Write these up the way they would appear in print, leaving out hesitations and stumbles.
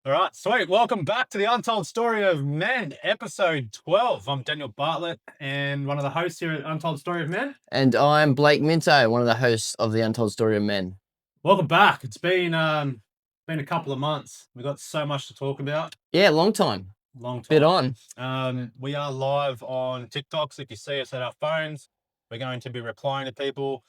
All right, sweet. Welcome back to the Untold Story of Men, episode 12. I'm Daniel Bartlett and one of the hosts here at Untold Story of Men. And I'm Blake Minto, one of the hosts of the Untold Story of Men. Welcome back. It's been a couple of months. We've got so much to talk about. Yeah, long time. Long time. Bit on. We are live on TikTok, so if you see us at our phones, we're going to be replying to people.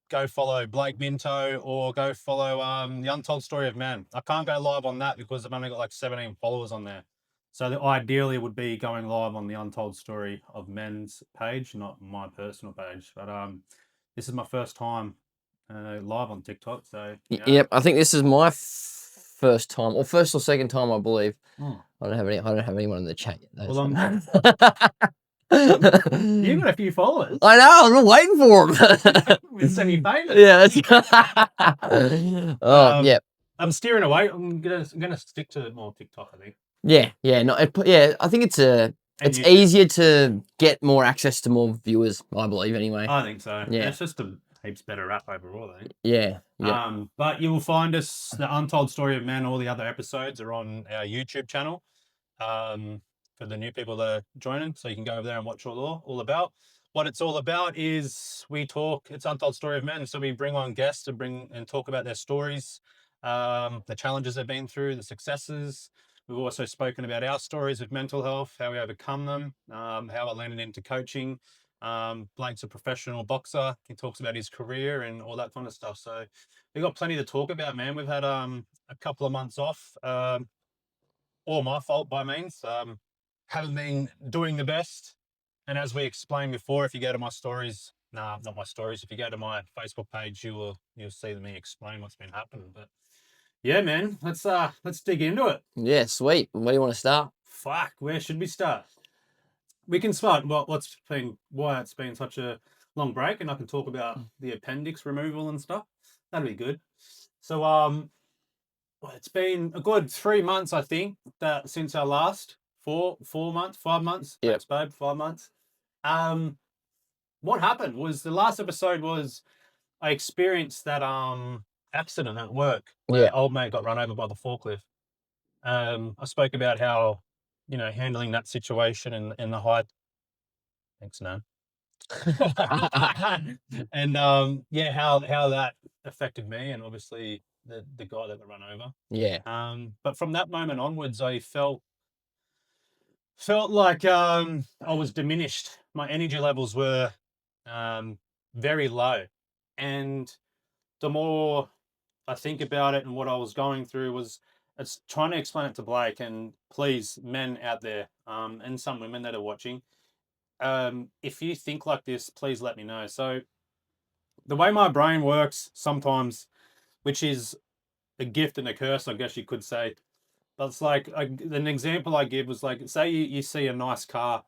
Go follow Blake Minto or go follow the Untold Story of Men. I can't go live on that because I've only got like 17 followers on there. So ideally would be going live on the Untold Story of Men's page, not my personal page. But this is my first time live on TikTok. So yeah. Yep, I think this is my first time, or first or second time, I believe. Oh. I don't have anyone in the chat yet. Well, you've got a few followers. I know. I'm not waiting for them. We're semi-famous. Yeah. Yeah. I'm steering away. I'm gonna stick to more TikTok, I think. Yeah. No. I think it's easier to get more access to more viewers. I believe, anyway. I think so. Yeah. It's just a heaps better rap overall, I think. Yeah. But you will find us, the Untold Story of Men, all the other episodes are on our YouTube channel. For the new people that are joining, so you can go over there and watch all about. What it's all about is we talk. It's Untold Story of Men, so we bring on guests and talk about their stories, the challenges they've been through, the successes. We've also spoken about our stories of mental health, how we overcome them, how I landed into coaching. Blake's a professional boxer. He talks about his career and all that kind of stuff. So we've got plenty to talk about, man. We've had a couple of months off. All my fault by means. Haven't been doing the best. And as we explained before, if you go to my stories, not my stories, if you go to my Facebook page, you'll see me explain what's been happening. But yeah, man, let's dig into it. Yeah, sweet. Where do you want to start? Fuck, where should we start? We can start why it's been such a long break, and I can talk about the appendix removal and stuff. That'd be good. So it's been a good 3 months, I think, that since our last 5 months. Yep. Thanks, babe. 5 months. What happened was the last episode was I experienced that accident at work where old mate got run over by the forklift. I spoke about how, handling that situation in the high. Thanks, man. And how that affected me and obviously the guy that got run over. Yeah. But from that moment onwards, I felt like I was diminished. My energy levels were very low, and the more I think about it and what I was going through it's trying to explain it to Blake. And please, men out there, and some women that are watching, if you think like this, please let me know. So the way my brain works sometimes, which is a gift and a curse, I guess you could say. But it's like an example I give was like, say you see a nice car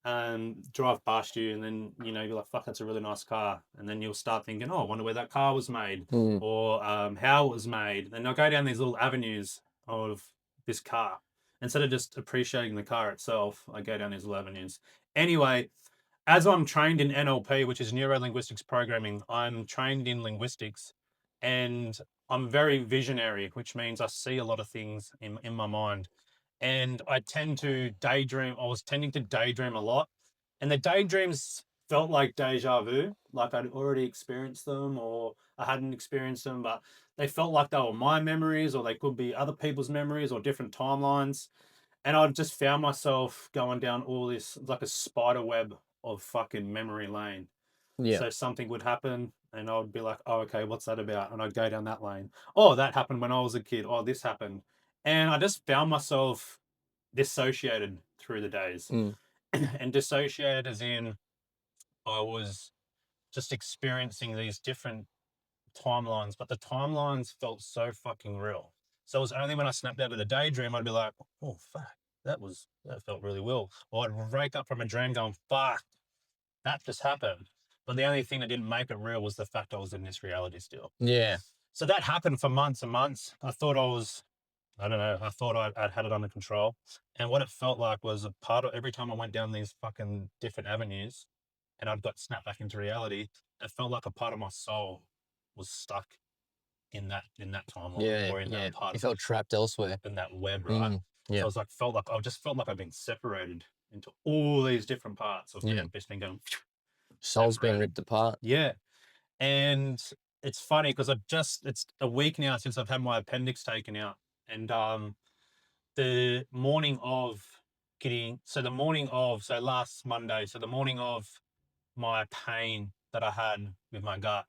drive past you, and then you're like, fuck, that's a really nice car, and then you'll start thinking, oh, I wonder where that car was made, or how it was made. And I'll go down these little avenues of this car instead of just appreciating the car itself. I go down these little avenues. Anyway, as I'm trained in NLP, which is neuro linguistics programming, I'm trained in linguistics, and I'm very visionary, which means I see a lot of things in my mind. And I tend to daydream. I was tending to daydream a lot. And the daydreams felt like deja vu, like I'd already experienced them or I hadn't experienced them, but they felt like they were my memories, or they could be other people's memories or different timelines. And I just found myself going down all this, like a spider web of fucking memory lane. Yeah. So something would happen and I would be like, oh, okay, what's that about? And I'd go down that lane. Oh, that happened when I was a kid. Oh, this happened. And I just found myself dissociated through the days. And dissociated as in I was just experiencing these different timelines, but the timelines felt so fucking real. So it was only when I snapped out of the daydream, I'd be like, oh, fuck, that felt really real. Or I'd wake up from a dream going, fuck, that just happened. But the only thing that didn't make it real was the fact I was in this reality still. Yeah. So that happened for months and months. I thought I'd had it under control. And what it felt like was a part of every time I went down these fucking different avenues and I'd got snapped back into reality, it felt like a part of my soul was stuck in that timeline Yeah, or in yeah. that part You of felt trapped elsewhere. in that web, right? Yeah, So I was like, I just felt like I've been separated into all these different parts of me. yeah. Just been going Soul's being separated. ripped apart. Yeah, and it's funny because it's a week now since I've had my appendix taken out, and the morning of last Monday, so the morning of my pain that I had with my gut,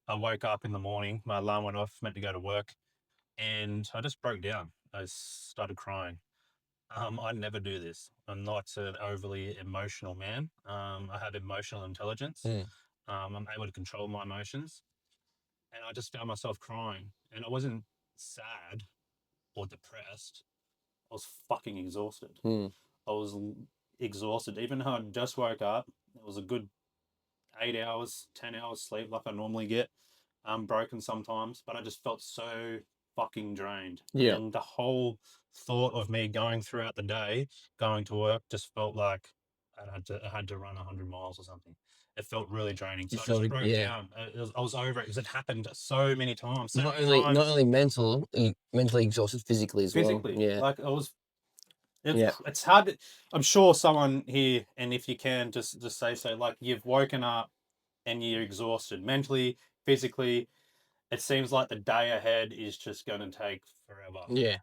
I woke up in the morning, my alarm went off, meant to go to work, and I just broke down. I started crying. I never do this. I'm not an overly emotional man. I have emotional intelligence. Mm. I'm able to control my emotions, and I just found myself crying. And I wasn't sad or depressed. I was fucking exhausted. Mm. I was exhausted. Even though I just woke up, it was a good 8 hours, 10 hours sleep like I normally get. I'm broken sometimes, but I just felt so fucking drained. Yeah. And the whole thought of me going throughout the day, going to work, just felt like I had to run 100 miles or something. It felt really draining. You So I felt just it, broke yeah. down. I was over it because it happened so many times. Not only mentally exhausted, physically as well. Physically. Yeah. Like I was. Yeah. It's hard. I'm sure someone here, and if you can, just say so. Like you've woken up and you're exhausted mentally, physically. It seems like the day ahead is just going to take forever. Yeah.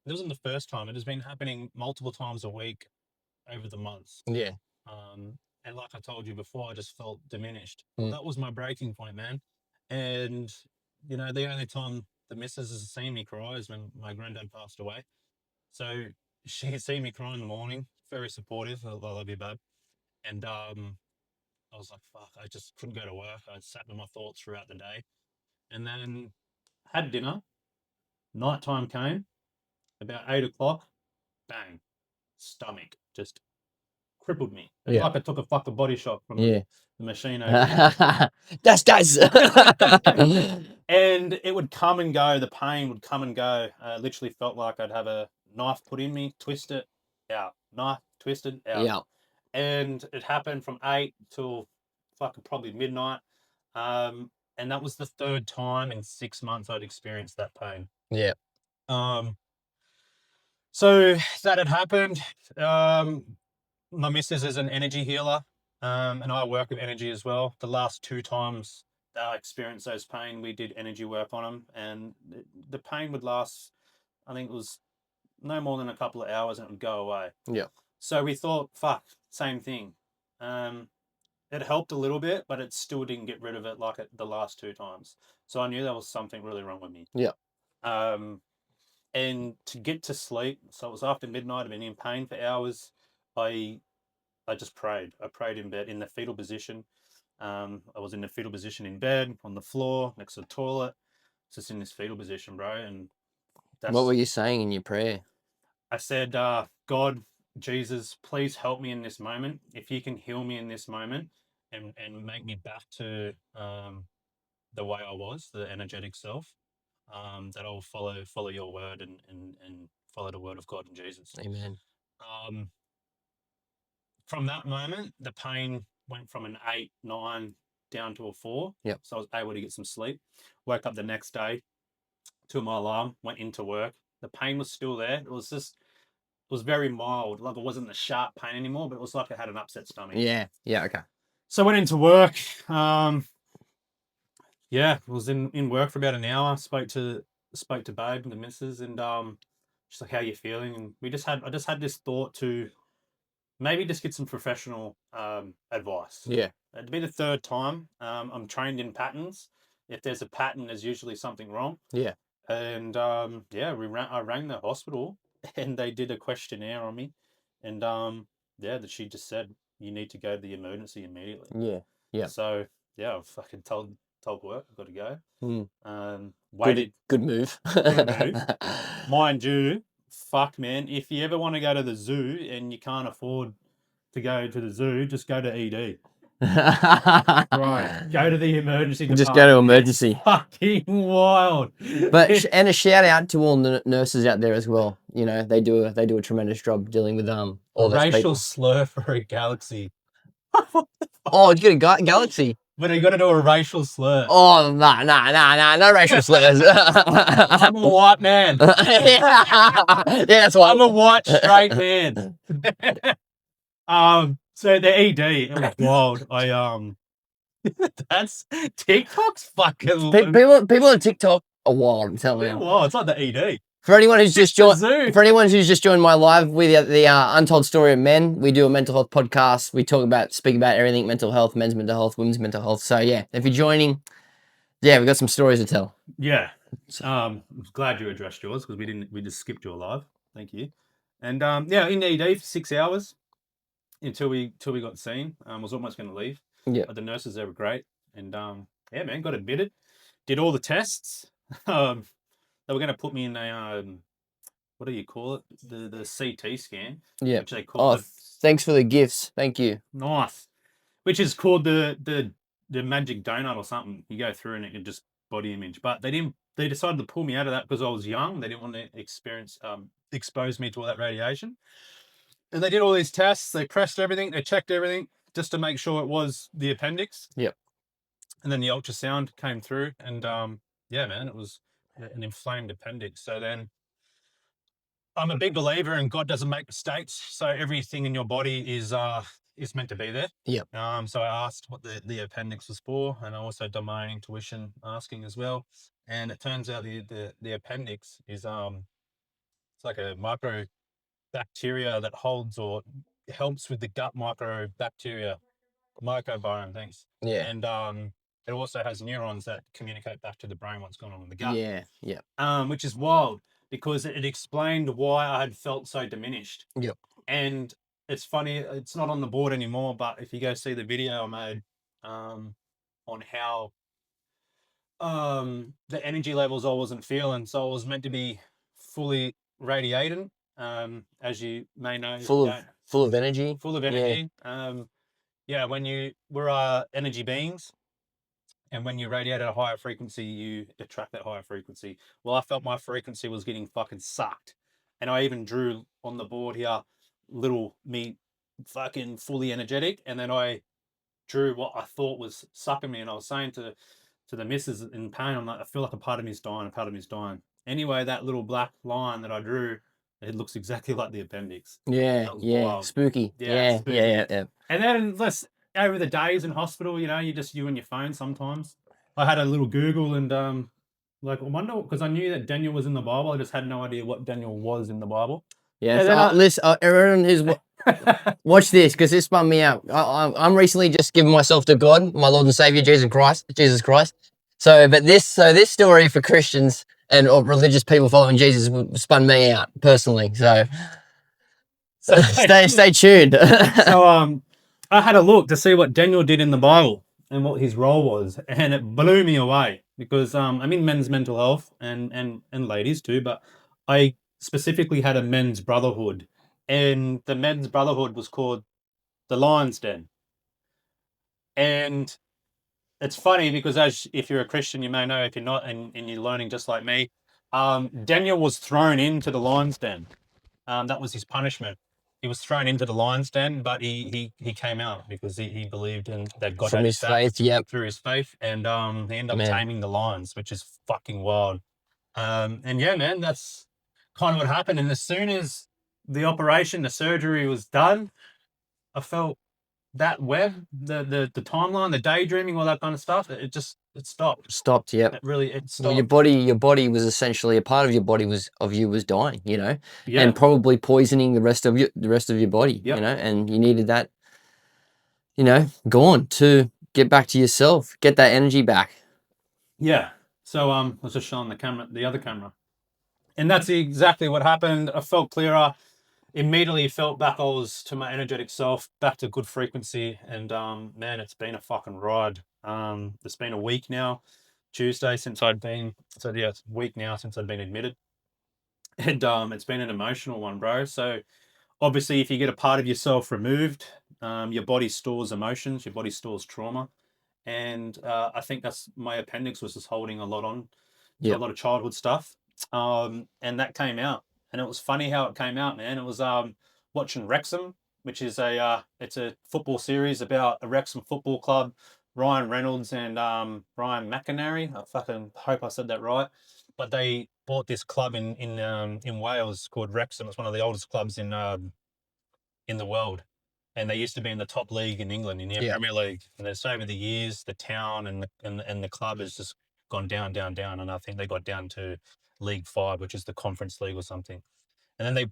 It wasn't the first time. It has been happening multiple times a week over the months. Yeah. And like I told you before, I just felt diminished. Mm. That was my breaking point, man. And the only time the missus has seen me cry is when my granddad passed away. So she had seen me cry in the morning, very supportive. I love you, babe. And I was like, fuck, I just couldn't go to work. I sat with my thoughts throughout the day. And then had dinner. Nighttime came. About 8 o'clock, bang, stomach just crippled me. It's Yeah. like I took a fucking body shock from Yeah. the machine over here. That's And it would come and go. The pain would come and go. Literally felt like I'd have a knife put in me, twist it, out. Knife, twisted, out. Yeah. And it happened from 8 till fucking probably midnight. And that was the third time in 6 months I'd experienced that pain. Yeah. So that had happened. My missus is an energy healer, and I work with energy as well. The last 2 times that I experienced those pain, we did energy work on them, and the pain would last, I think it was no more than a couple of hours and it would go away. Yeah. So we thought, fuck, same thing. It helped a little bit, but it still didn't get rid of it like the last 2 times. So I knew there was something really wrong with me. Yeah. And to get to sleep, so it was after midnight, I've been in pain for hours. I just prayed. I prayed in bed in the fetal position. I was in the fetal position in bed, on the floor, next to the toilet, just in this fetal position, bro. And What were you saying in your prayer? I said, God, Jesus, please help me in this moment. If you can heal me in this moment and make me back to the way I was, the energetic self, that I'll follow your word and follow the word of God and Jesus. Amen. From that moment, the pain went from an 8, 9 down to a 4. Yep. So I was able to get some sleep. Woke up the next day to my alarm, went into work. The pain was still there. It was very mild. Like it wasn't the sharp pain anymore, but it was like I had an upset stomach. Yeah. Yeah. Okay. So I went into work. Yeah, was in work for about an hour. Spoke to Babe, the missus, and she's like, "How you feeling?" And I just had this thought to maybe just get some professional advice. Yeah. It'd be the third time. I'm trained in patterns. If there's a pattern, there's usually something wrong. Yeah. And yeah, I rang the hospital, and they did a questionnaire on me, and yeah, that she just said you need to go to the emergency immediately. Yeah. Yeah. So yeah, I fucking told work I've got to go. Mm. Waited. Good move. Good move. Mind you, fuck man, if you ever want to go to the zoo and you can't afford to go to the zoo, just go to ED. Right, go to the emergency department. Just go to emergency. It's fucking wild. But and a shout out to all the nurses out there as well. You know, they do a tremendous job dealing with all those racial people. slur for a galaxy. Oh, you get a galaxy. But you got to do a racial slur. Oh, no racial slurs. I'm a white man. Yeah, that's why. I'm a white straight man. So the ED, it was wild. That's TikTok's fucking People on TikTok are wild. I'm telling you. wild. It's like the ED. For anyone who's just the joined, zoo. for anyone who's just joined my live with the Untold Story of Men, we do a mental health podcast. We speak about everything mental health, men's mental health, women's mental health. So yeah, if you're joining, yeah, we got some stories to tell. Yeah. I'm glad you addressed yours because we just skipped your live. Thank you. And yeah, in ED for 6 hours until we got seen. Was almost going to leave. Yeah. But the nurses, they were great. And yeah, man, got admitted. Did all the tests. They were going to put me in a what do you call it? The CT scan. Yeah. Which they call thanks for the gifts. Thank you. Nice. Which is called the magic donut or something. You go through and it can just body image. But they decided to pull me out of that because I was young. They didn't want to expose me to all that radiation. And they did all these tests. They pressed everything. They checked everything just to make sure it was the appendix. Yep. And then the ultrasound came through, and yeah, man, it was an inflamed appendix. So then, I'm a big believer in God doesn't make mistakes. So everything in your body is meant to be there. Yep. So I asked what the appendix was for, and I also done my own intuition asking as well. And it turns out the appendix is it's like a microbacteria that holds or helps with the gut microbiome. Thanks. Yeah. And it also has neurons that communicate back to the brain what's going on in the gut. Yeah. Yeah. Which is wild because it explained why I had felt so diminished. Yep. And it's funny, it's not on the board anymore, but if you go see the video I made on how the energy levels I wasn't feeling, so I was meant to be fully radiated, as you may know. Full of energy. Full of energy. Yeah, when we're energy beings, and when you radiate at a higher frequency, you attract that higher frequency. Well, I felt my frequency was getting fucking sucked. And I even drew on the board here, little me fucking fully energetic. And then I drew what I thought was sucking me. And I was saying to the missus in pain, I'm like, I feel like a part of me is dying, a part of me is dying. Anyway, that little black line that I drew, it looks exactly like the appendix. Yeah, yeah, wild. Spooky. Yeah, spooky. Yeah. And then over the days in hospital, you and your phone sometimes. I had a little Google and I wonder, because I knew that Daniel was in the Bible. I just had no idea what Daniel was in the Bible. Yeah, so, listen, everyone who's watch this because this spun me out. I'm recently just giving myself to God, my Lord and Savior, Jesus Christ. So this story for Christians and or religious people following Jesus spun me out personally. So stay tuned. So I had a look to see what Daniel did in the Bible and what his role was, and it blew me away because I'm in men's mental health and ladies too, but I specifically had a men's brotherhood, and the men's brotherhood was called the Lion's Den. And it's funny because if you're a Christian, you may know. If you're not, and you're learning just like me, Daniel was thrown into the Lion's Den. That was his punishment. He was thrown into the lion's den, but he came out because he believed in that God from his faith, through his faith, and he ended up taming the lions, which is fucking wild. And yeah, man, that's kind of what happened. And as soon as the operation, the surgery was done, I felt that web, the timeline, the daydreaming, all that kind of stuff, it stopped. Stopped, yep. It stopped. Well, your body was essentially a part of your body was dying, and probably poisoning the rest of your body, and you needed that, gone to get back to yourself, get that energy back. Yeah. So I was just showing the other camera, and that's exactly what happened. I felt clearer. Immediately felt back. I was to my energetic self, back to good frequency, and man, it's been a fucking ride. It's been a week now, Tuesday since I'd been. So yeah, it's a week now since I'd been admitted, and it's been an emotional one, bro. So obviously, if you get a part of yourself removed, your body stores emotions, your body stores trauma, and I think that's my appendix was just holding a lot on, a lot of childhood stuff, and that came out. And it was funny how it came out, man. It was watching Wrexham, which is it's a football series about a Wrexham football club Ryan Reynolds and Ryan McInerney. I fucking hope I said that right. But they bought this club in Wales called Wrexham. It's one of the oldest clubs in the world, and they used to be in the top league in England in the Yeah. Premier League. And there's over the years, the town and the club has just gone down, down, down, and I think they got down to League Five, which is the Conference League or something. And then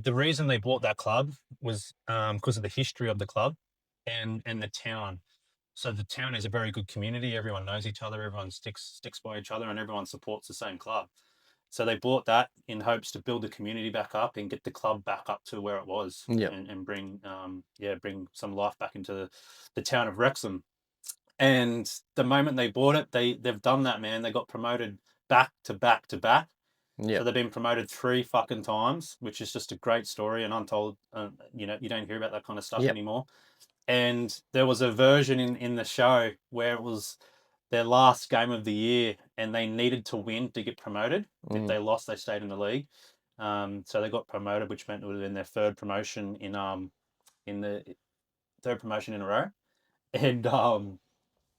the reason they bought that club was because of the history of the club and the town. So the town is a very good community. Everyone knows each other. Everyone sticks by each other, and everyone supports the same club. So they bought that in hopes to build the community back up and get the club back up to where it was, Yeah. and bring bring some life back into the town of Wrexham. And the moment they bought it, they've done that, man. They got promoted back to back to back. Yeah. So they've been promoted 3 fucking times, which is just a great story and untold. You don't hear about that kind of stuff Yep. anymore. And there was a version in the show where it was their last game of the year and they needed to win to get promoted. If they lost, they stayed in the league. So they got promoted, which meant it would have been their third promotion in the third promotion in a row. And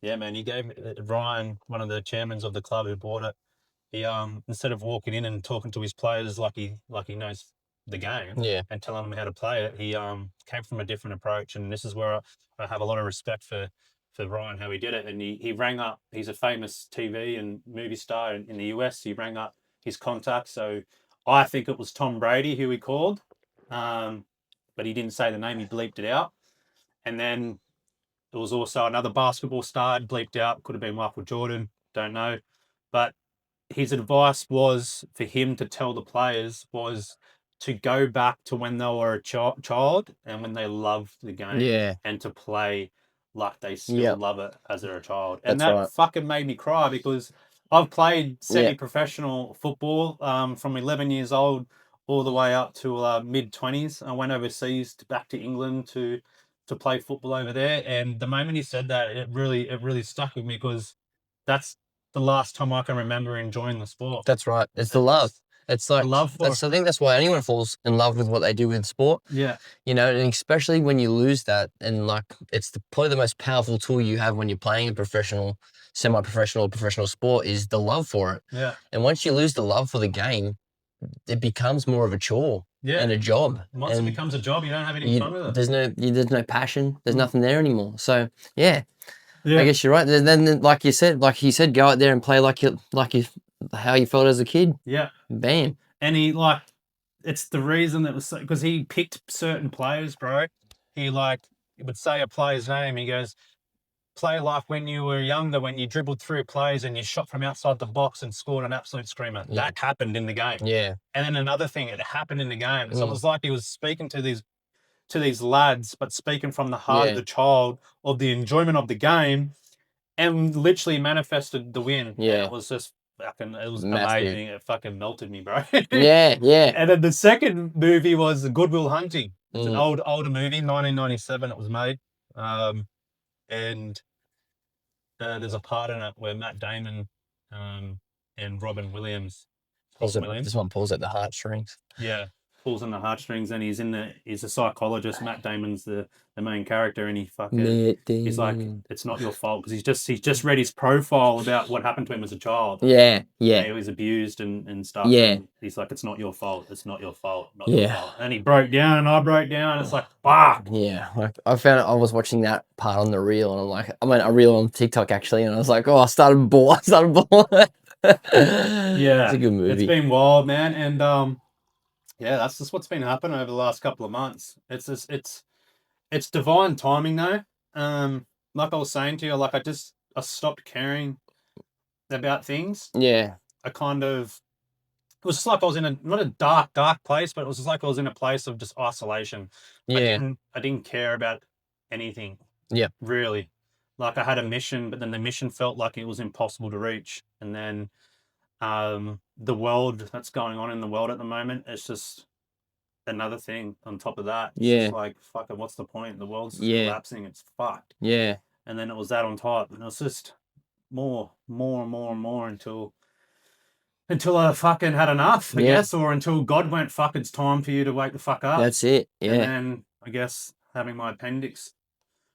yeah, man, he gave Ryan, one of the chairmans of the club who bought it, he instead of walking in and talking to his players like he knows the game Yeah. and telling them how to play it, he came from a different approach. And this is where I have a lot of respect for Ryan, how he did it. And he rang up, he's a famous TV and movie star in the US. He rang up his contact. So I think it was Tom Brady who he called, but he didn't say the name, he bleeped it out. And then there was also another basketball star bleeped out, could have been Michael Jordan, don't know. But his advice was for him to tell the players was to go back to when they were a child and when they loved the game, Yeah. and to play like they still Yep. love it as they're a child. And That's that right. fucking made me cry because I've played semi-professional football from 11 years old all the way up to mid-20s. I went overseas back to England to play football over there. And the moment he said that, it really stuck with me because that's the last time I can remember enjoying the sport. That's right. It's the love. It's like, love for I think that's why anyone falls in love with what they do with sport. Yeah. You know, and especially when you lose that, and like it's probably the most powerful tool you have when you're playing a professional, semi-professional, professional sport is the love for it. Yeah. And once you lose the love for the game, it becomes more of a chore and a job. Once and it becomes a job, you don't have any fun with it. There's no passion. There's nothing there anymore. So yeah, Yeah. I guess you're right. Then like you said, go out there and play like you how you felt as a kid. Yeah. Bam. And it's the reason that was because he picked certain players, bro. He would say a player's name. He goes, play like when you were younger, when you dribbled through plays and you shot from outside the box and scored an absolute screamer. Yeah. That happened in the game. Yeah. And then another thing, it happened in the game. So it was like he was speaking to these lads, but speaking from the heart of the child, of the enjoyment of the game, and literally manifested the win. Yeah. And it was just fucking, it was Massive. amazing. It fucking melted me, bro. Yeah. And then the second movie was Good Will Hunting. It's an older movie, 1997 it was made. And there's a part in it where Matt Damon and Robin Williams. This one pulls at the heartstrings. Yeah, pulls on the heartstrings, and he's a psychologist. Matt Damon's the main character, and he's like, it's not your fault, because he's just read his profile about what happened to him as a child. Yeah. He was abused and stuff. Yeah. And he's like, it's not your fault. It's not your fault. Not your fault. And he broke down, and I broke down. It's like, fuck. Yeah, like I was watching that part on the reel, and I'm like, a reel on TikTok actually, and I was like, oh, I started bored. Yeah, it's a good movie. It's been wild, man, and yeah, that's just what's been happening over the last couple of months. It's divine timing, though. Like I was saying to you, like I stopped caring about things. Yeah, It was just like I was in not a dark place, but it was just like I was in a place of just isolation. Yeah, I didn't care about anything. Yeah, really. Like I had a mission, but then the mission felt like it was impossible to reach. And then the world that's going on in the world at the moment, it's just another thing on top of that. It's just like, fucking, what's the point? The world's collapsing. It's fucked. Yeah. And then it was that on top. And it was just more and more until I fucking had enough, I guess, or until God went, fuck, it's time for you to wake the fuck up. That's it. Yeah. And then I guess having my appendix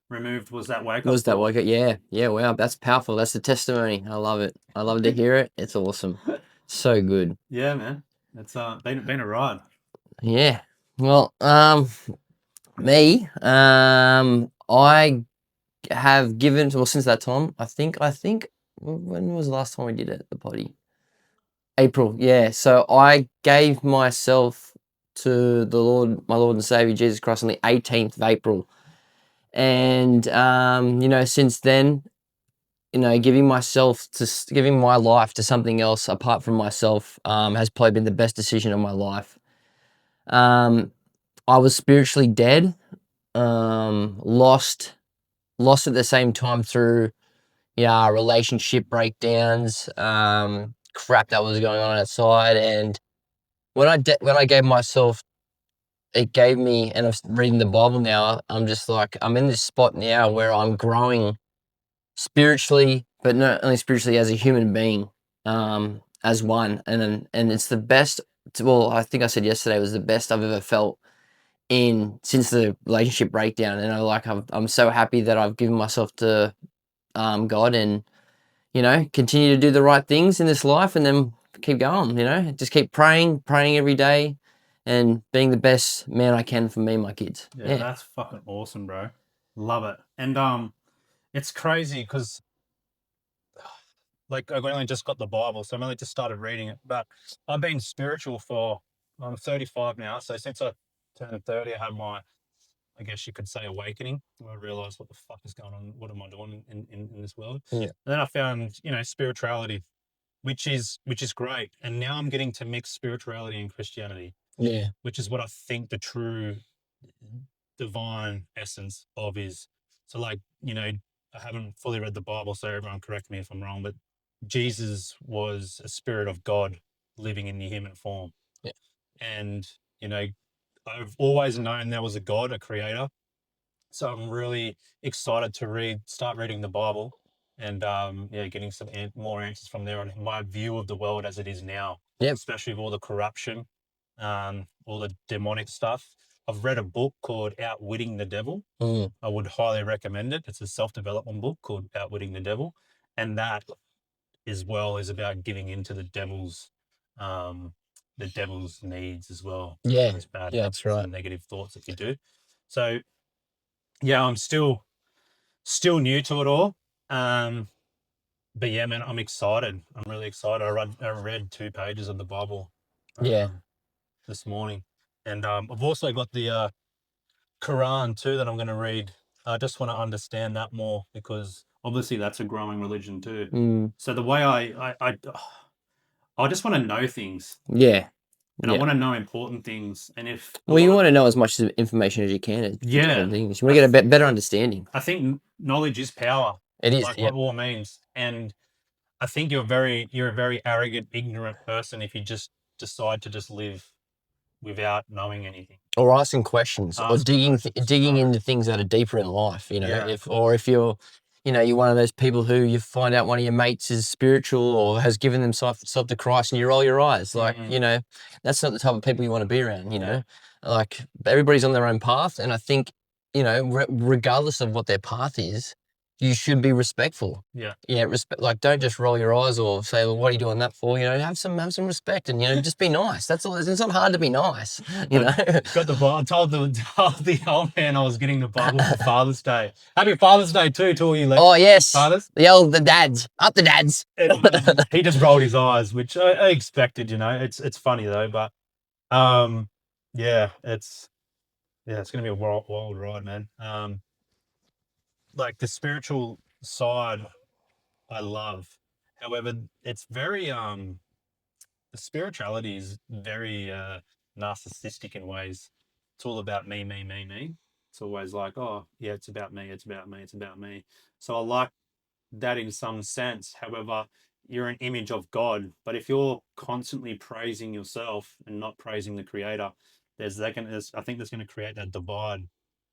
removed was that wake up Was that call. like it? Yeah. Wow, that's powerful. That's the testimony. I love it. I love to hear it. It's awesome. So good. Yeah, man. It's been a ride. Yeah. Well, me, I have given since that time. I think. When was the last time we did it? The potty. April. Yeah. So I gave myself to the Lord, my Lord and Savior Jesus Christ, on the 18th of April, and since then, giving my life to something else apart from myself has probably been the best decision of my life. I was spiritually dead, lost at the same time through relationship breakdowns, crap that was going on outside, and when I gave myself, it gave me, and I'm reading the Bible now. I'm just like I'm in this spot now where I'm growing spiritually, but not only spiritually as a human being, as one, and it's the best. Well, I think I said yesterday it was the best I've ever felt in since the relationship breakdown, and I'm so happy that I've given myself to God, and continue to do the right things in this life, and then keep going. Just keep praying every day, and being the best man I can for me and my kids. Yeah, that's fucking awesome, bro. Love it. And it's crazy because like I've only just got the Bible, so I've only just started reading it. But I've been spiritual for I'm 35 now, so since I turned 30, I had my, I guess you could say, awakening. I realized what the fuck is going on. What am I doing in this world? Yeah. And then I found spirituality, which is great. And now I'm getting to mix spirituality and Christianity. Yeah. Which is what I think the true divine essence of is. So like, I haven't fully read the Bible, so everyone correct me if I'm wrong, but Jesus was a spirit of God living in the human form. Yeah. And, I've always known there was a God, a creator. So I'm really excited to start reading the Bible and getting some more answers from there on my view of the world as it is now. Yep. Especially with all the corruption, all the demonic stuff. I've read a book called Outwitting the Devil. I would highly recommend it. It's a self-development book called Outwitting the Devil, and that as well is about giving into the devil's needs as well. Yeah. Those bad That's habits right. and negative thoughts that you do. So yeah, I'm still new to it all. But yeah, man, I'm excited. I'm really excited. I read 2 pages of the Bible this morning. And I've also got the Quran too that I'm going to read. I just want to understand that more because obviously that's a growing religion too. So the way I just want to know things. Yeah. And I want to know important things. And if you want to know as much information as you can. Things. You want to get a better understanding. I think knowledge is power. It is. Like what all means. And I think you're a very arrogant, ignorant person if you just decide to just live without knowing anything. Or asking questions, or digging into things that are deeper in life, if you're, you're one of those people who you find out one of your mates is spiritual or has given themselves to Christ and you roll your eyes. Like, that's not the type of people you want to be around, Like, everybody's on their own path. And I think, regardless of what their path is, you should be respectful. Yeah. Yeah. Like, don't just roll your eyes or say, well, what are you doing that for? Have some respect and, just be nice. That's all. It's not hard to be nice, Got the Bible. I told the old man I was getting the Bible for Father's Day. Happy Father's Day too to all you Oh, yes. fathers. The dads. Up the dads. And, he just rolled his eyes, which I expected, It's funny though, but it's gonna be a wild ride, man. Like the spiritual side I love. However, it's very the spirituality is very narcissistic in ways. It's all about me, me, me, me. It's always like, oh yeah, it's about me, it's about me, it's about me. So I like that in some sense. However, you're an image of God, but if you're constantly praising yourself and not praising the Creator, I think there's going to create that divide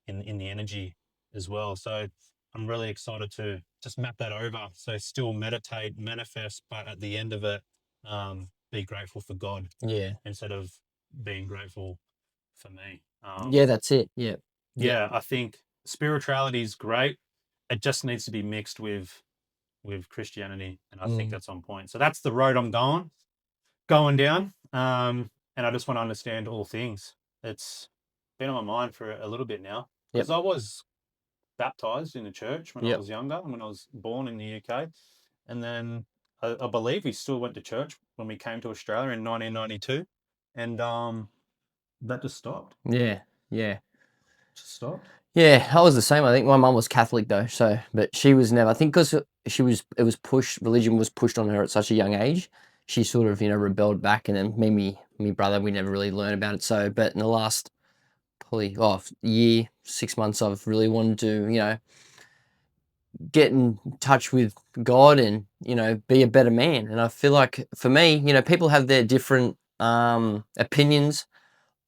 in the energy as well. So I'm really excited to just map that over. So still meditate, manifest, but at the end of it, be grateful for God. Yeah. Instead of being grateful for me. Yeah, that's it. Yeah. Yeah, I think spirituality is great. It just needs to be mixed with Christianity, and I think that's on point. So that's the road I'm going down. And I just want to understand all things. It's been on my mind for a little bit now because I was baptized in the church when I was younger, when I was born in the UK, and then I believe we still went to church when we came to Australia in 1992, and that just stopped. Yeah. Just stopped. Yeah, I was the same. I think my mum was Catholic though, so but she was never. I think because religion was pushed on her at such a young age. She sort of rebelled back, and then me brother, we never really learned about it. So, but in the last probably year, 6 months, I've really wanted to get in touch with God and be a better man. And I feel like for me, people have their different opinions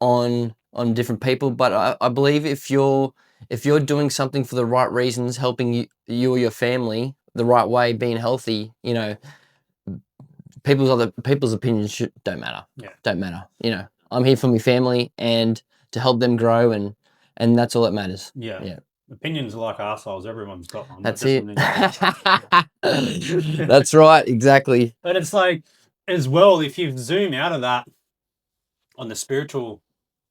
on different people, but I believe if you're doing something for the right reasons, helping you or your family the right way, being healthy, people's opinions don't matter. Don't matter. I'm here for my family and to help them grow, and that's all that matters. Yeah. Opinions are like assholes. Everyone's got one. That's it. That's right. Exactly. But it's like, as well, if you zoom out of that on the spiritual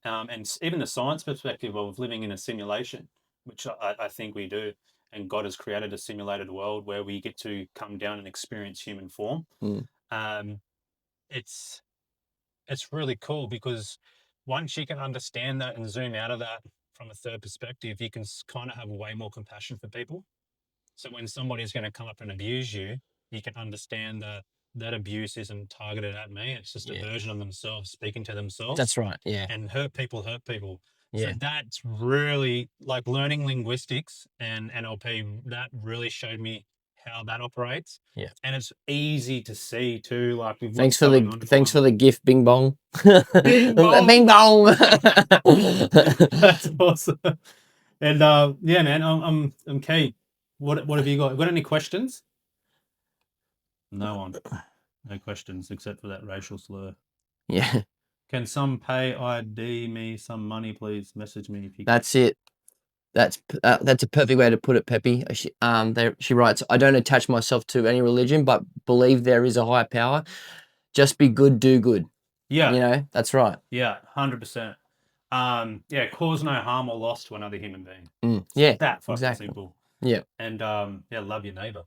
and even the science perspective of living in a simulation, which I think we do, and God has created a simulated world where we get to come down and experience human form. It's really cool because once you can understand that and zoom out of that from a third perspective, you can kind of have way more compassion for people. So when somebody's going to come up and abuse you, you can understand that that abuse isn't targeted at me. It's just a version of themselves speaking to themselves. That's right. Yeah. And hurt people. So that's really, like, learning linguistics and NLP, that really showed me how that operates. Yeah. And it's easy to see too. Like, thanks for the gift, Bing Bong. Bing Bong. Bing Bong. That's awesome. And yeah, man, I'm keen. What have you got? Got any questions? No one. No questions except for that racial slur. Yeah. Can some pay ID me some money, please? Message me if you can. That's it. That's a perfect way to put it, Peppy. She writes, I don't attach myself to any religion, but believe there is a higher power. Just be good, do good. Yeah. That's right. Yeah, 100%. Yeah, cause no harm or loss to another human being. Yeah, that fucking exactly. simple. Yeah. And yeah, love your neighbor.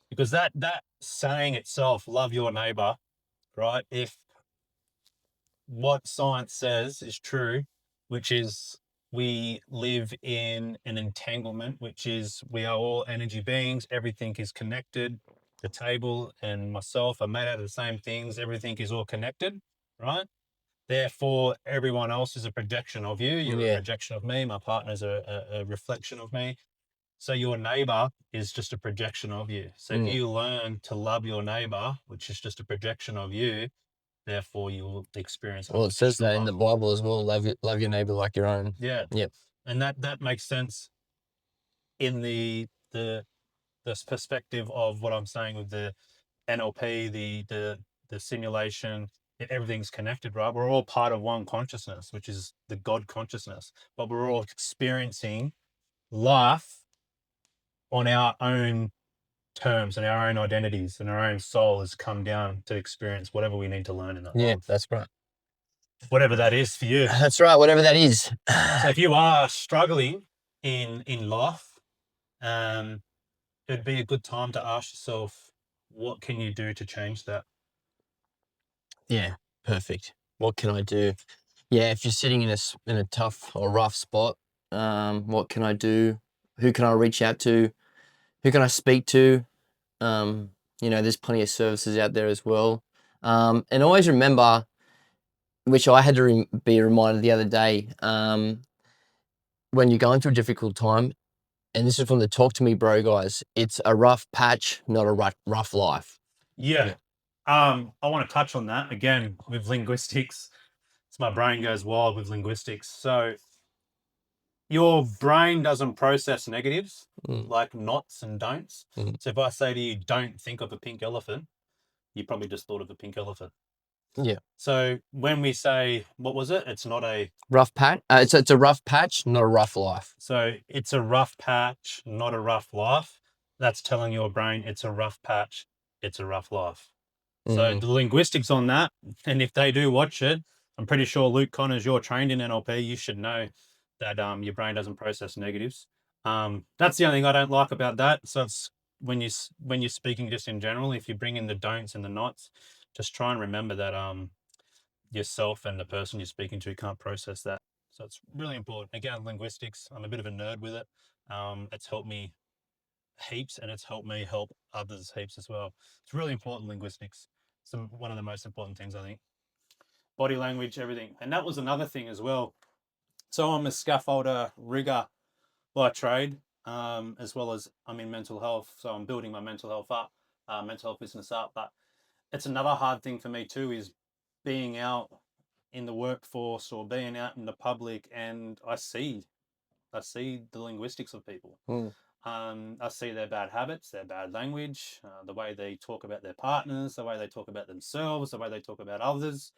Because that saying itself, love your neighbor, right? If what science says is true, which is we live in an entanglement, which is we are all energy beings, everything is connected. The table and myself are made out of the same things, everything is all connected, right? Therefore, everyone else is a projection of you. You're a projection of me. My partner's a reflection of me. So your neighbor is just a projection of you. So if you learn to love your neighbor, which is just a projection of you, therefore you will experience. Well, it says that in the Bible as well. Love your neighbor like your own. Yeah. Yep. And that makes sense in the perspective of what I'm saying with the NLP, the simulation. Everything's connected, right? We're all part of one consciousness, which is the God consciousness, but we're all experiencing life on our own terms and our own identities, and our own soul has come down to experience whatever we need to learn in that life. That's right. Whatever that is for you. That's right, whatever that is. So if you are struggling in life, it'd be a good time to ask yourself, what can you do to change that? Yeah, perfect. What can I do? Yeah, if you're sitting in a tough or rough spot, what can I do? Who can I reach out to? Who can I speak to? There's plenty of services out there as well. And always remember, which I had to be reminded the other day, when you're going through a difficult time, and this is from the Talk to Me Bro guys, it's a rough patch, not a rough life. Yeah. I want to touch on that again with linguistics. So my brain goes wild with linguistics. So your brain doesn't process negatives like nots and don'ts. So if I say to you, don't think of a pink elephant, you probably just thought of a pink elephant. Yeah. So when we say, what was it? It's not a Rough patch. It's a rough patch, not a rough life. So it's a rough patch, not a rough life. That's telling your brain it's a rough patch, it's a rough life. So Mm. the linguistics on that, and if they do watch it, I'm pretty sure Luke Connors, you're trained in NLP, you should know that your brain doesn't process negatives. That's the only thing I don't like about that. So it's when you're speaking just in general, if you bring in the don'ts and the nots, just try and remember that yourself and the person you're speaking to can't process that. So it's really important. Again, linguistics, I'm a bit of a nerd with it. It's helped me heaps and it's helped me help others heaps as well. It's really important, linguistics. One of the most important things, I think. Body language, everything. And that was another thing as well. So I'm a scaffolder rigger by trade, as well as I'm in mental health. So I'm building my mental health up, mental health business up. But it's another hard thing for me too, is being out in the workforce or being out in the public, and I see the linguistics of people. Mm. I see their bad habits, their bad language, the way they talk about their partners, the way they talk about themselves, the way they talk about others.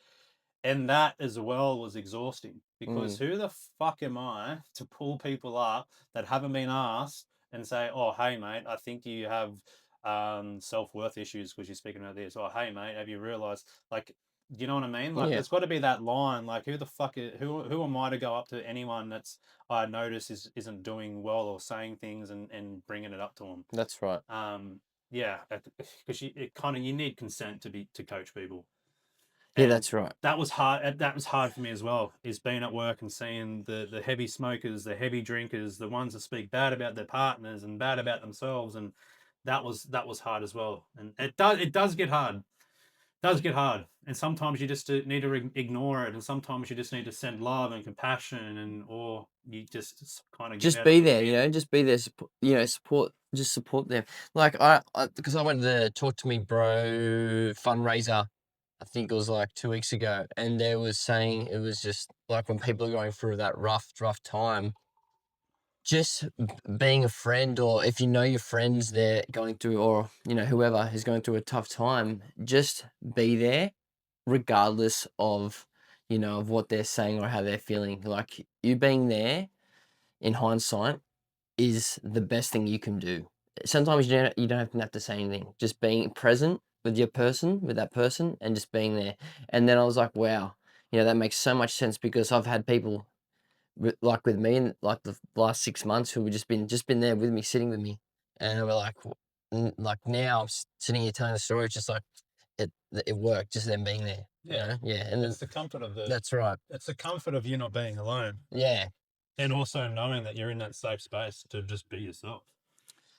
And that as well was exhausting, because who the fuck am I to pull people up that haven't been asked and say, oh, hey, mate, I think you have self-worth issues because you're speaking about this. Or, hey, mate, have you realized, like, you know what I mean? Like, Yeah. there's got to be that line. Like, who the fuck who am I to go up to anyone that's I notice isn't doing well or saying things and bringing it up to them? That's right. Yeah, because you need consent to coach people. Yeah, And that's right. that was hard. That was hard for me as well. Is being at work and seeing the heavy smokers, the heavy drinkers, the ones that speak bad about their partners and bad about themselves, and that was hard as well. And it does get hard. Does get hard, and sometimes you just need to ignore it, and sometimes you just need to send love and compassion, or you just kind of Just be there, just be there, support them. Like because I went to the Talk to Me Bro fundraiser, I think it was like 2 weeks ago, and they was saying it was just like when people are going through that rough time, just being a friend, or if you know your friends they're going through, or whoever is going through a tough time, just be there, regardless of of what they're saying or how they're feeling. Like, you being there, in hindsight, is the best thing you can do. Sometimes you don't have to say anything. Just being present with that person, and just being there. And then I was like, wow, that makes so much sense, because I've had people like with me in like the last 6 months who have just been there with me, sitting with me, and we're like, like now I'm sitting here telling the story. It's just like it worked, just them being there. Yeah, and it's the comfort of that's right. it's the comfort of you not being alone, Yeah. and also knowing that you're in that safe space to just be yourself.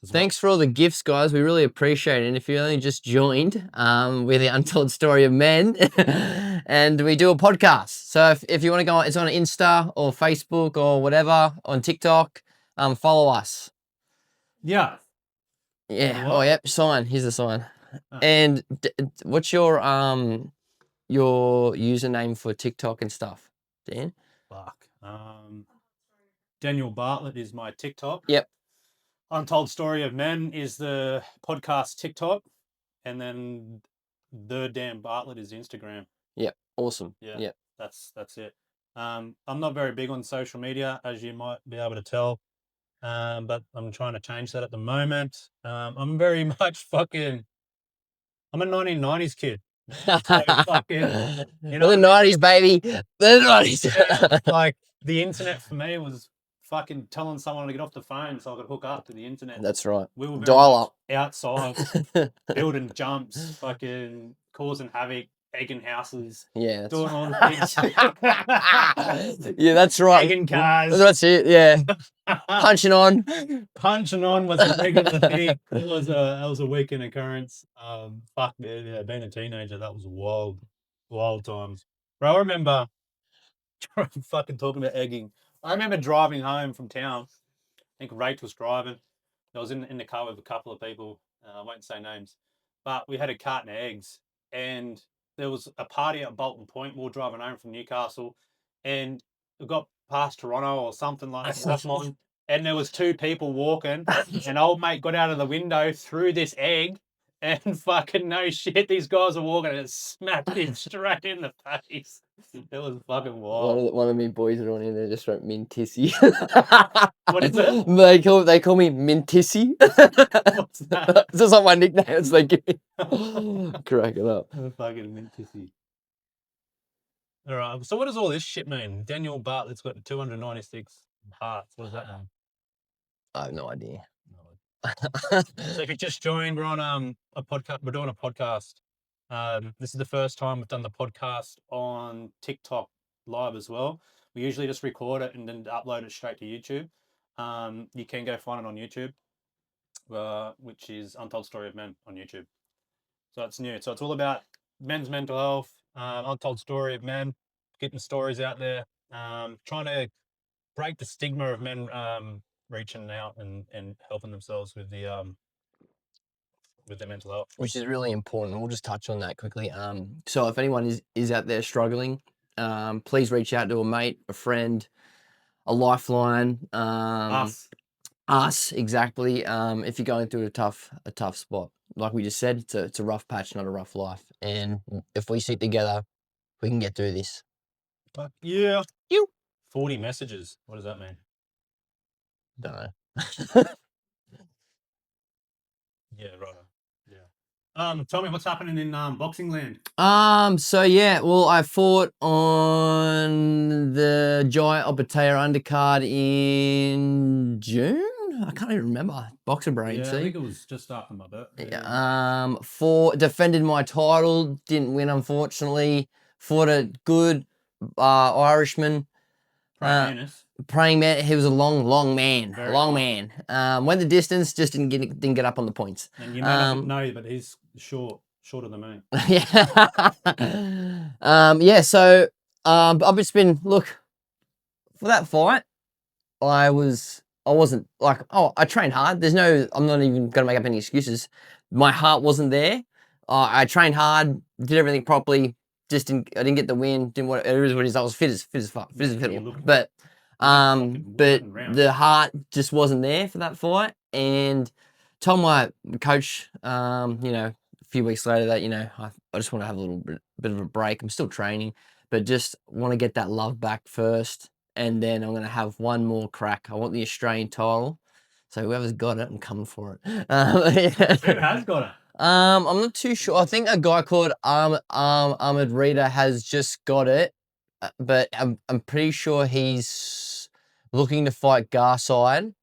Thanks for all the gifts, guys. We really appreciate it. And if you only just joined, we're the Untold Story of Men, and we do a podcast. So if you want to go, it's on Insta or Facebook or whatever, on TikTok. Follow us. Yeah. Yeah. What? Oh, yep. Sign. Here's the sign. Ah. And what's your username for TikTok and stuff, Dan? Fuck. Daniel Bartlett is my TikTok. Yep. Untold Story of Men is the podcast TikTok, and then the Dan Bartlett is Instagram. Yep. Awesome. Yeah. Yep. That's it. I'm not very big on social media, as you might be able to tell, but I'm trying to change that at the moment. I'm very much fucking. I'm a 1990s kid. So fucking, the 90s, baby. The 90s. Yeah, like, the internet for me was fucking telling someone to get off the phone so I could hook up to the internet. That's right. We were very Dial much up. outside, building jumps, fucking causing havoc, egging houses, Yeah, doing all the things. Yeah, that's right. Egging cars. That's it. Yeah, punching on. Punching on was a regular thing. That was a weekend occurrence. Fuck man, yeah, being a teenager, that was wild times. Bro, I remember fucking talking about egging. I remember driving home from town. I think Rach was driving. I was in the car with a couple of people. I won't say names, but we had a carton of eggs, and there was a party at Bolton Point. We were driving home from Newcastle, and we got past Toronto or something like that. And there was two people walking, and old mate got out of the window, threw this egg, And fucking no shit, these guys are walking and it smacked him straight in the face. It was fucking wild. One of me boys are on in there just wrote Mintissy. What is it? They call me Mintissy. What's that? It's just like my nicknames they give me. Crack it up. Fucking minty. All right. So what does all this shit mean? Daniel Bartlett's got 296 hearts. What does that mean? I have no idea. So if you just joined, we're on a podcast. We're doing a podcast. This is the first time we've done the podcast on TikTok live as well. We usually just record it and then upload it straight to YouTube. You can go find it on YouTube, which is Untold Story of Men on YouTube. So it's new. So it's all about men's mental health, untold story of men, getting stories out there, trying to break the stigma of men reaching out and helping themselves with their mental health. Which is really important. We'll just touch on that quickly. So if anyone is out there struggling, please reach out to a mate, a friend, a lifeline. Us, exactly. If you're going through a tough spot, like we just said, it's a rough patch, not a rough life. And if we stick together, we can get through this. Fuck yeah. 40 messages. What does that mean? Don't know. Yeah, right. Yeah. Tell me what's happening in boxing land. So yeah, well, I fought on the Jai Opataya undercard in June. I can't even remember. Boxer brain. Yeah, see? I think it was just after my birthday. Defended my title, didn't win unfortunately. Fought a good Irishman. Praying man. He was a long man. Very long long. man. Went the distance, just didn't get up on the points. And you may not know, but he's shorter than me. Yeah. Yeah. So I've just been for that fight. I wasn't like, I trained hard. I'm not even gonna make up any excuses. My heart wasn't there. I trained hard, did everything properly. I didn't get the win. Didn't what it is what it is. I was fit as fuck, fit as a fiddle. But the heart just wasn't there for that fight. And told my coach, a few weeks later that I just want to have a little bit of a break. I'm still training, but just want to get that love back first. And then I'm going to have one more crack. I want the Australian title. So whoever's got it, I'm coming for it. Who has got it? I'm not too sure. I think a guy called Ahmed Rita has just got it. But I'm pretty sure he's looking to fight Garside.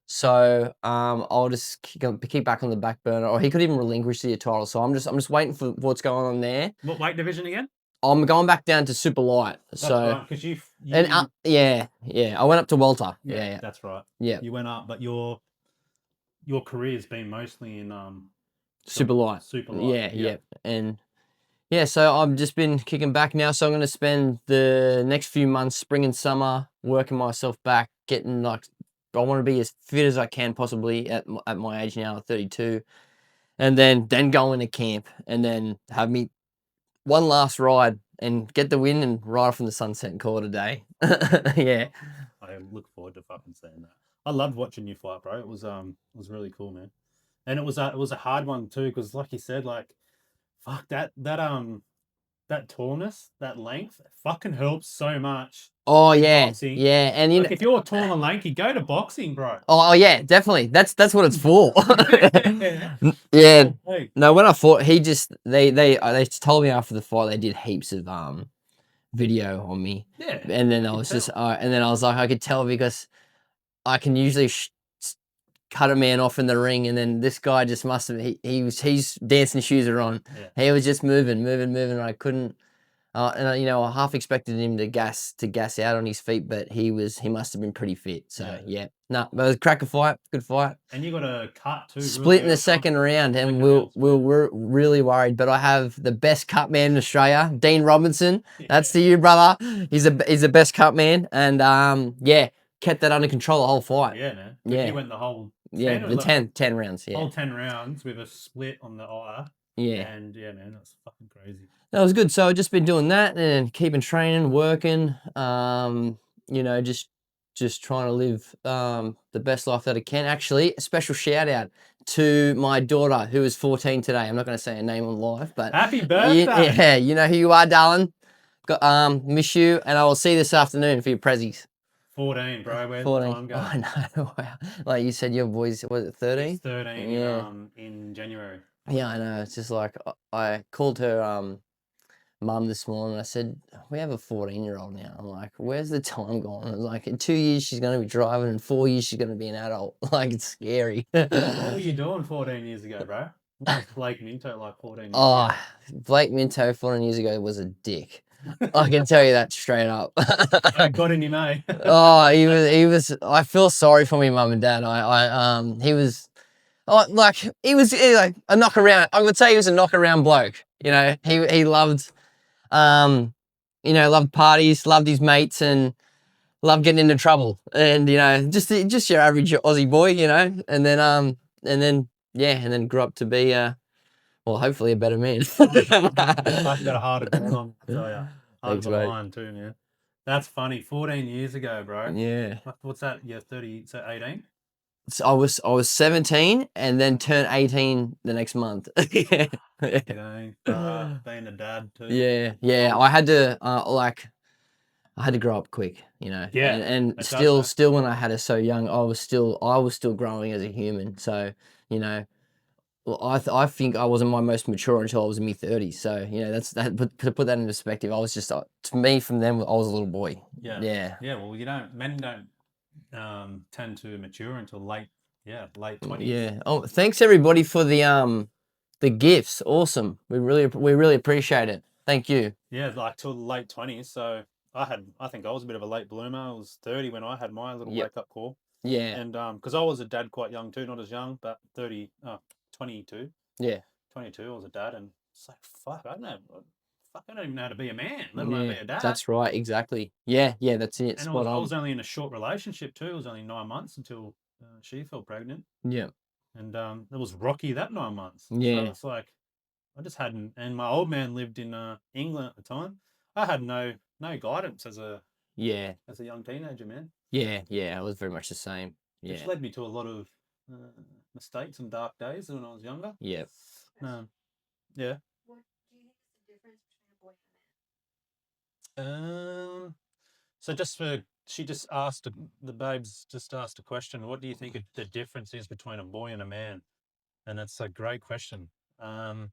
So I'll just keep back on the back burner. Or he could even relinquish the title. So I'm just waiting for what's going on there. What weight division again? I'm going back down to super light. That's right, because you I went up to welter. Yeah, that's right. Yeah, you went up, but your career's been mostly in super light. Super light. Yeah, and so I've just been kicking back now. So I'm going to spend the next few months, spring and summer, working myself back, getting I want to be as fit as I can possibly at my age now, 32, and then go into camp and then have me one last ride and get the win and ride off in the sunset and call it a day. Yeah. I look forward to fucking seeing that. I loved watching you fight, bro. It was really cool, man. And it was a hard one too, because like you said, fuck that tallness, that length, fucking helps so much. Oh yeah, boxing. Yeah, and if you're tall and lanky, go to boxing, bro. Oh yeah, definitely. That's what it's for. Yeah. Hey. No, when I fought, they told me after the fight they did heaps of video on me. Yeah. And then I was and then I was like, I could tell because I can usually cut a man off in the ring, and then this guy just must have he's dancing shoes are on. Yeah. He was just moving. And I couldn't. And I half expected him to gas out on his feet, but he must have been pretty fit. So yeah. But it was a cracker fight, good fight. And you got a cut too. Split in the second round, and we're really worried. But I have the best cut man in Australia, Dean Robinson. Yeah. That's to you, brother. He's the best cut man, and kept that under control the whole fight. Yeah, man. He went the whole 10 rounds. Yeah, whole 10 rounds with a split on the eye. Yeah, and man, that's fucking crazy. That was good. So I've just been doing that and keeping training, working, just just trying to live the best life that I can. Actually, a special shout out to my daughter who is 14 today. I'm not going to say her name on live, but Happy birthday! yeah, you know who you are, darling. Miss you, and I will see you this afternoon for your prezzies. 14, bro. Where's the 14. time go? I know. Wow. Like you said, your boys, was it 13? He's 13 Yeah. in January. Yeah, I know. It's just like I called her mum this morning. I said, we have a 14-year-old now. I'm like, where's the time gone? I was like, in 2 years she's going to be driving, in 4 years she's going to be an adult. Like, it's scary. What were you doing 14 years ago, bro? What was Blake Minto like 14 years Oh, ago? Blake Minto 14 years ago was a dick. I can tell you that straight up. I got in him, eh? Oh, he was. I feel sorry for me, mum and dad. He was, oh, like he was like a knock around. I would say he was a knock around bloke. You know, he loved, loved parties, loved his mates, and loved getting into trouble. And you know, just your average Aussie boy. You know, and then grew up to be well, hopefully a better man. I've got a heart of gold, I'll tell ya. Heart Thanks, of a mate. lion too, man. That's funny. 14 years ago, bro. Yeah. What's that? You're 30, so 18? So I was 17 and then turned 18 the next month. Yeah. You know, being a dad too. Yeah. I had to grow up quick, you know. Yeah, And it does still when I had her so young, I was still growing as a human. So, you know, well, I think I wasn't my most mature until I was in my 30s. So, you know, to put that in perspective, I was just to me from them I was a little boy. Yeah. Yeah, well, men don't tend to mature until late 20s. Yeah. Oh, thanks everybody for the gifts. Awesome. We really appreciate it. Thank you. Yeah, like till the late 20s. So I think I was a bit of a late bloomer. I was 30 when I had my little Yep. wake up call. Yeah. And because I was a dad quite young too, not as young, but 22. Yeah. 22, I was a dad, and it's like, fuck, I don't even know how to be a man, let alone be a dad. That's right. Exactly. Yeah. That's it. And I was only in a short relationship too. It was only 9 months until she fell pregnant. Yeah. And it was rocky that 9 months. Yeah. So it's like, I just hadn't, and my old man lived in England at the time. I had no guidance as a young teenager, man. Yeah. I was very much the same. Yeah. Which led me to a lot of mistakes and dark days when I was younger. Yeah. Yeah. What do you think is the difference between a boy and a man? So the babes just asked a question. What do you think the difference is between a boy and a man? And that's a great question. I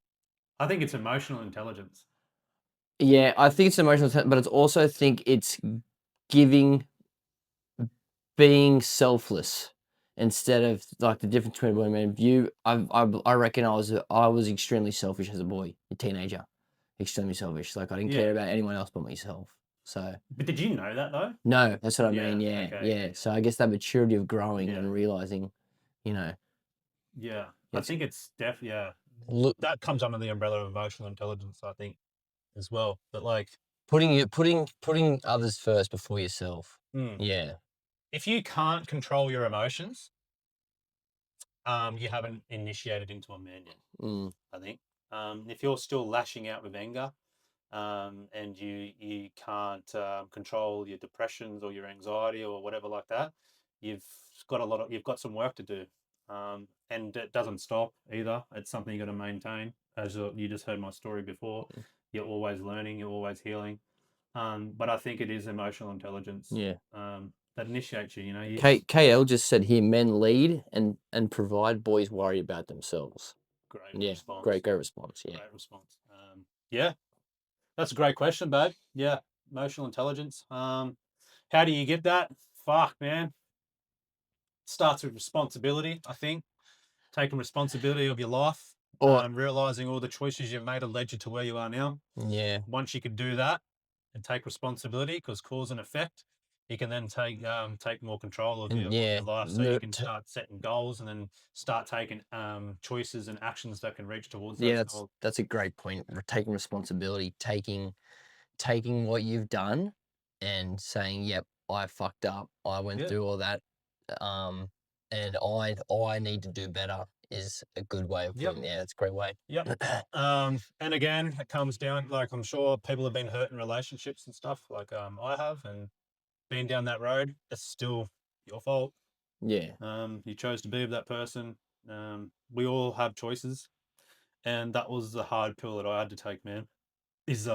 think it's emotional intelligence. Yeah, I think it's emotional, but it's also think it's being selfless instead of like the difference between a boy and man. I reckon I was extremely selfish as a boy, a teenager, extremely selfish. Like I didn't care about anyone else but myself. So. But did you know that though? No, that's what I mean. Yeah, okay. yeah. So I guess that maturity of growing and realizing, you know. Yeah, I think it's Look, that comes under the umbrella of emotional intelligence, I think, as well. But like putting others first before yourself. Yeah. If you can't control your emotions, you haven't initiated into a man yet. I think. If you're still lashing out with anger, and you can't control your depressions or your anxiety or whatever like that, you've got some work to do. And it doesn't stop either. It's something you got to maintain. As you just heard my story before, you're always learning, you're always healing. But I think it is emotional intelligence. Yeah. That initiates you. You know. KL just said here, men lead and provide, boys worry about themselves. Great response. Great response. Yeah. Great response. Yeah. That's a great question, babe. Yeah, emotional intelligence. How do you get that? Fuck, man. Starts with responsibility, I think. Taking responsibility of your life, realizing all the choices you've made have led you to where you are now. Yeah. Once you could do that and take responsibility, because cause and effect, you can then take more control of your life. So you can start setting goals and then start taking choices and actions that can reach towards those goals. That's a great point. Taking responsibility, taking what you've done and saying, yep, I fucked up. I went through all that. And I need to do better is a good way of putting it. Yeah, it's a great way. Yep. And again, it comes down, like, I'm sure people have been hurt in relationships and stuff, like I have, and been down that road, it's still your fault. Yeah. You chose to be with that person. We all have choices, and that was the hard pill that I had to take, man. Is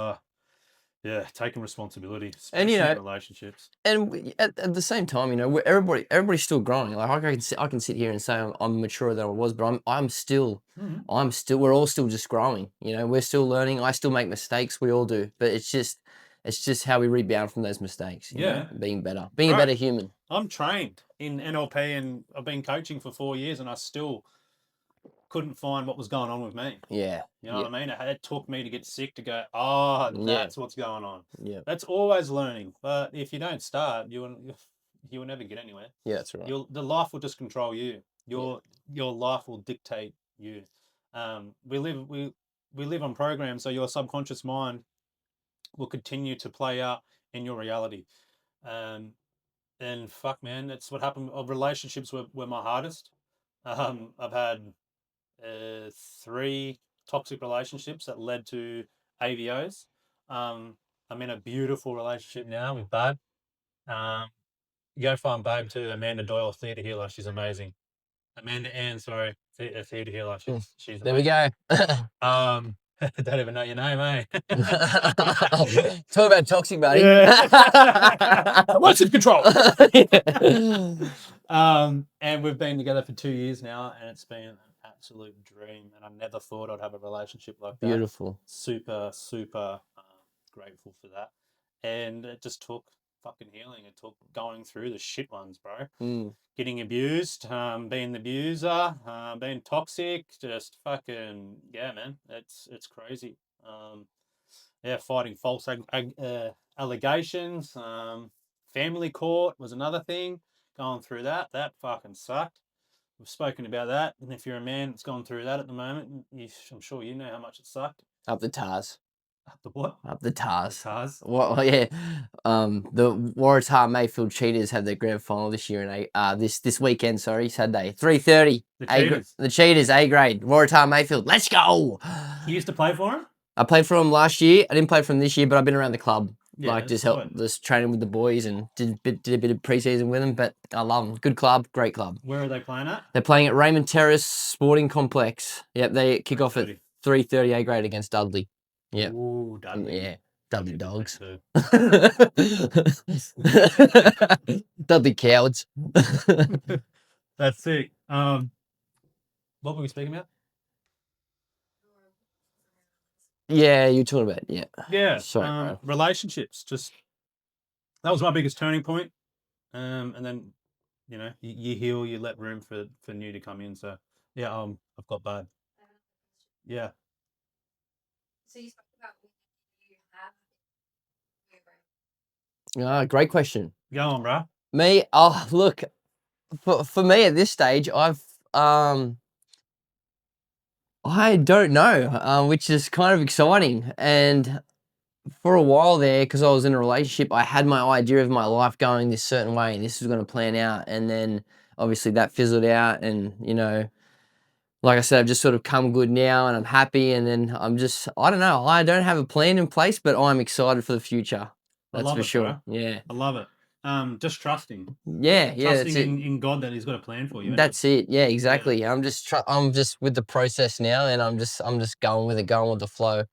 taking responsibility, And, especially in relationships. And at the same time, everybody's still growing. Like I can sit here and say I'm mature than I was, but I'm still, we're all still just growing. We're still learning. I still make mistakes. We all do, but it's just how we rebound from those mistakes. Being better, being a better human. I'm trained in NLP and I've been coaching for 4 years, and I still couldn't find what was going on with me. Yeah. You know what I mean? It took me to get sick to go, that's what's going on. Yeah. That's always learning. But if you don't start, you will never get anywhere. Yeah, that's right. The life will just control you. Your life will dictate you. We live on program, so your subconscious mind will continue to play out in your reality. And fuck, man, that's what happened. Relationships were my hardest. I've had 3 toxic relationships that led to AVOs. I'm in a beautiful relationship now with Babe. Go find Babe too, Amanda Doyle, theatre healer. She's amazing. Amanda Ann, sorry, theatre healer. She's there we go. Don't even know your name, eh? Talk about toxic, buddy. What's in control? And we've been together for 2 years now, and it's been an absolute dream. And I never thought I'd have a relationship like that. Beautiful. Super, super grateful for that. And it just took fucking healing. It took going through the shit ones, bro. Getting abused, being the abuser, being toxic, just fucking man. It's crazy. Fighting false allegations. Family court was another thing. Going through that fucking sucked. We've spoken about that, and if you're a man that's gone through that at the moment, I'm sure you know how much it sucked. Up the tars. Up the what? Up the tars. Tars. Well, yeah. The Waratah Mayfield Cheetahs had their grand final this year and this weekend. Sorry, Saturday, 3:30. The Cheetahs, A grade. Waratah Mayfield. Let's go. You used to play for them? I played for them last year. I didn't play for them this year, but I've been around the club. Yeah, just training with the boys and did a bit of preseason with them. But I love them. Good club, great club. Where are they playing at? They're playing at Raymond Terrace Sporting Complex. Yep, they kick off at 3:30 A grade against Dudley. Yeah. Ooh, Dudley. Yeah. Dudley dogs. Dudley cowards. That's sick. What were we speaking about? Yeah, you're talking about Yeah. Sorry, relationships. Just that was my biggest turning point. And then you heal, you let room for new to come in. So yeah, I've got Babe. Yeah. So you spoke about when you have. Great question. Go on, bro. Me, look, for me at this stage, I don't know, which is kind of exciting. And for a while there, because I was in a relationship, I had my idea of my life going this certain way, and this was going to plan out. And then obviously that fizzled out, and like I said, I've just sort of come good now, and I'm happy. And then I don't know, I don't have a plan in place, but I'm excited for the future. That's for sure. Bro. Yeah, I love it. Just trusting. Yeah, trusting in God that He's got a plan for you. That's it. Yeah, exactly. Yeah. I'm just with the process now, and I'm just going with the flow,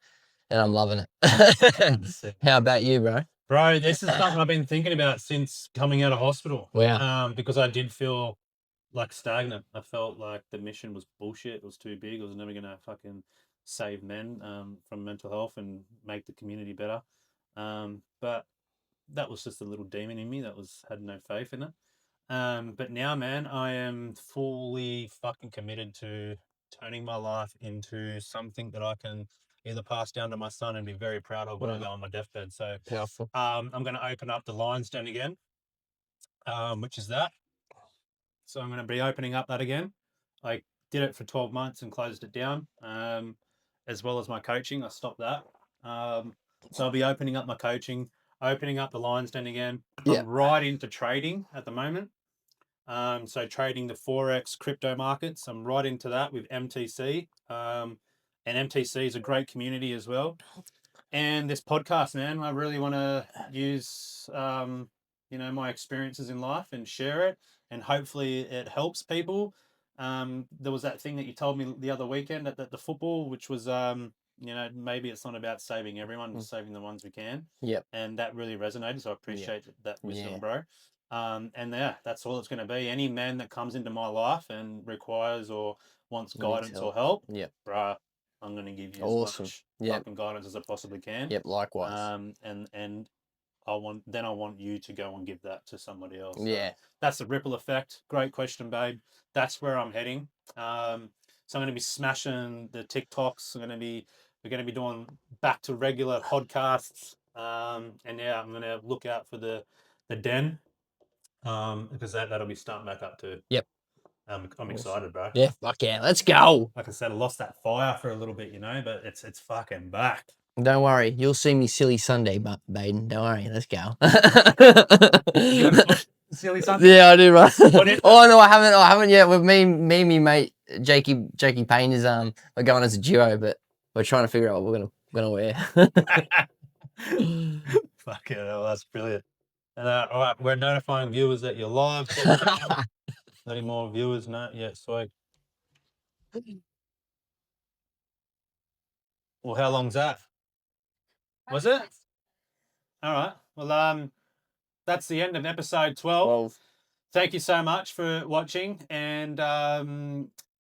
and I'm loving it. How about you, bro? Bro, this is something I've been thinking about since coming out of hospital. Wow. Because I did feel like stagnant. I felt like the mission was bullshit. It was too big. I was never gonna fucking save men from mental health and make the community better. But that was just a little demon in me that had no faith in it. But now, man, I am fully fucking committed to turning my life into something that I can either pass down to my son and be very proud of when I go on my deathbed. So powerful. I'm going to open up the Lion's Den again, which is that. So I'm going to be opening up that again. I did it for 12 months and closed it down, as well as my coaching. I stopped that. So I'll be opening up my coaching, opening up the Lion's Den again. Yeah. I'm right into trading at the moment. So trading the Forex crypto markets. I'm right into that with MTC. And MTC is a great community as well. And this podcast, man, I really want to use, you know, my experiences in life and share it, and hopefully it helps people. There was that thing that you told me the other weekend at the football, which was, you know, maybe it's not about saving everyone, but saving the ones we can. Yep. And that really resonated. So I appreciate that wisdom, Yeah. bro. And yeah, that's all it's going to be. Any man that comes into my life and requires or wants guidance or help, Yep. bruh, I'm going to give you Awesome. as much Yep. fucking guidance as I possibly can. Yep. Likewise. And I want you to go and give that to somebody else. Yeah. So that's the ripple effect. Great question, babe. That's where I'm heading. So I'm going to be smashing the TikToks. We're going to be doing back to regular podcasts. And yeah, I'm going to look out for the den. Because that'll be starting back up too. Yep. I'm excited, bro. Yeah, fuck yeah, let's go. Like I said, I lost that fire for a little bit, you know, but it's fucking back. Don't worry, you'll see me silly Sunday, Baden. Don't worry, let's go. You gonna watch Silly Sunday? Yeah, I do, right? What Oh no, I haven't yet. With me, and me mate, Jakey Payne is we're going as a duo, but we're trying to figure out what we're gonna wear. Fucking hell, that's brilliant. And all right, we're notifying viewers that you're live. Any more viewers? No, yeah, sweet. Well, how long's that? Was it? All right. Well, that's the end of episode 12. Well, Thank you so much for watching, and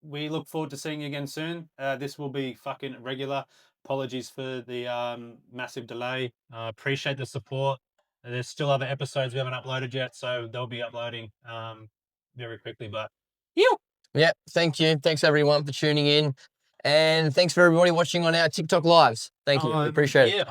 we look forward to seeing you again soon. This will be fucking regular. Apologies for the massive delay. Appreciate the support. There's still other episodes we haven't uploaded yet, so they'll be uploading very quickly. But yeah, thank you. Thanks everyone for tuning in, and thanks for everybody watching on our TikTok lives. Thank you, we appreciate it. Yeah.